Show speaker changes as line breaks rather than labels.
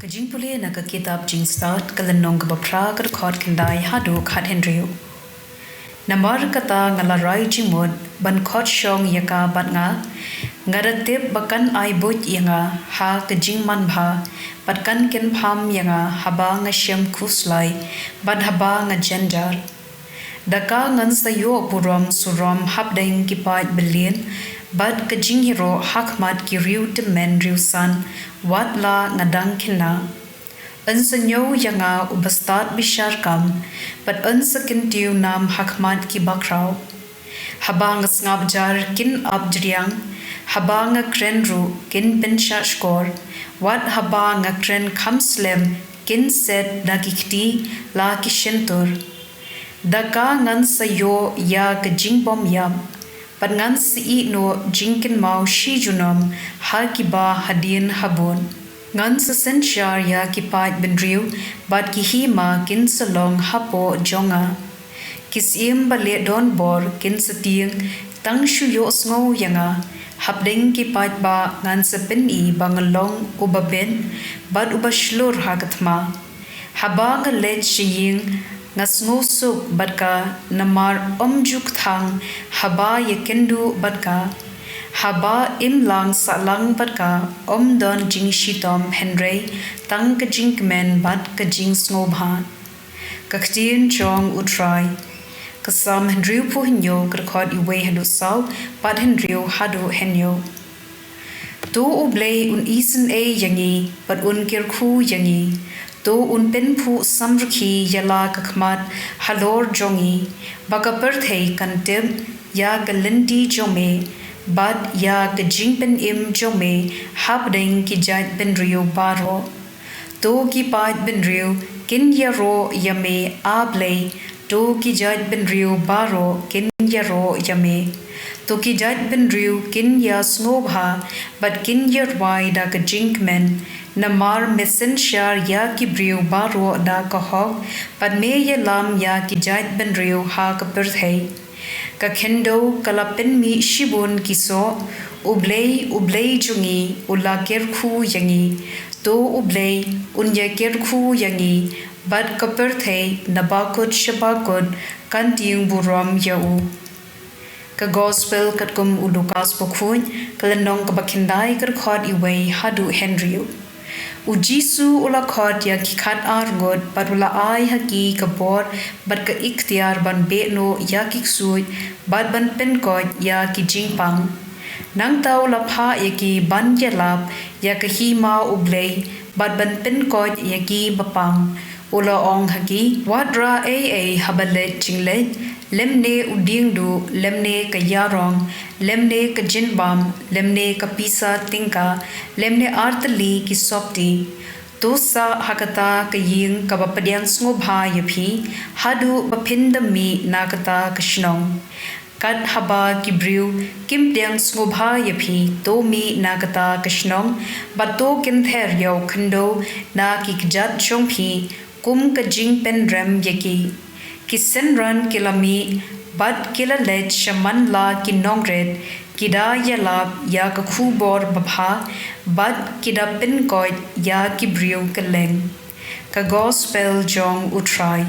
Jingpule na ka kitab jing start kalanong ka bapra ka khot kendai hadu khat henriu. Namar kata ngalarai jingmod ban khot shong yaka bat nga ngaratip bakan ai boj yanga ha ka jingman bha batkan ken pham yanga haba nga shem kuslai bat haba nga jandar. Daka ngan sayo purom surom habdaing kipat billion bad ka jing hero hakmat ki riu de men riu san wat la ngadang kina ansanyo yanga ubastat bishar kam but ansakin tiu nam hakmat ki bakrau habang ngab jar kin abjriang habang kren ru kin pensha skor wat habang kren khamslem kin set nakikti la kishentur daka ngan sayo ya ka jingbom yam but ngan si no jinkin mau shi junom ha ki ba hadin habon ngan sa senshar ya ki pat bendriu but ki hi ma kin salong hapo jonga kisim bale don bor kin sating tang shu yo sngo yanga habdeng ki pat ba ngan sa pen i bangalong ubaben but ubashlur hagatma habang let shiying ngasngo suk batka namar omjuk thang haba yekendu batka haba imlang salang batka omdon jing shitom henrei tang ka jingmen bat ka jing sngo bhan ka ktien chong utrai kasam henriu pu hinyo krkhot iwe hadu saw bat henriu hadu henyo tu u Blei un isen e yangi bat un kirkhu yangi to un pen phu samrukhi yala kakmat halor jongi baka perthei kantem ya galindi jome bad ya ka jingpen im jome habdeng ki jait ben rio baro to ki pat ben rio kin ya ro yame a Blei to ki jait ben rio baro kin ya ro yame to ki jait ben rio kin ya snobha but kin ya wai da ka jingmen namar messenger ya ki briu baro da ka hok pat me ye lam ya ki jait ben riu ha ka perthei ka khendo kala pen mi shibun kiso ublei jungi ula ker khu yangi to ublei unya ker khu yangi bat ka perthei nabakut shabakut kanting buram yau ka gospel katkum udukas pokhun kalanong ka bakhindai kar khot iwei hadu henriu Ujisu ula khot ya ki khat argot but ula ai haki ka bor but ka ikhtiar ban be no ya ki sui but ban pen ko ya ki jingpang nang tau la pha ya ki ban ya lap ya ka hi ma ublei but ban pen ko ya ki bapang ula ong haki wadra a habalet jingle lemne uding du lemne ka yarong lemne ka jinbam lemne ka pisa tingka lemne artli ki sopti tosa hakata ka ying ka bapadyang snobha yapi hadu bapindami nakata kashnong kat haba ki briu kim dyang snobha yapi to mi nakata kashnong bato kin ther yaw khndo na ki jat chongphi kum ka jing pen rem yaki Kisen ran kilami bad kila let shaman la kinongred kida ya lab ya ka khubor babha bad kida pin koit ya ki briu kaleng ka gospel jong utrai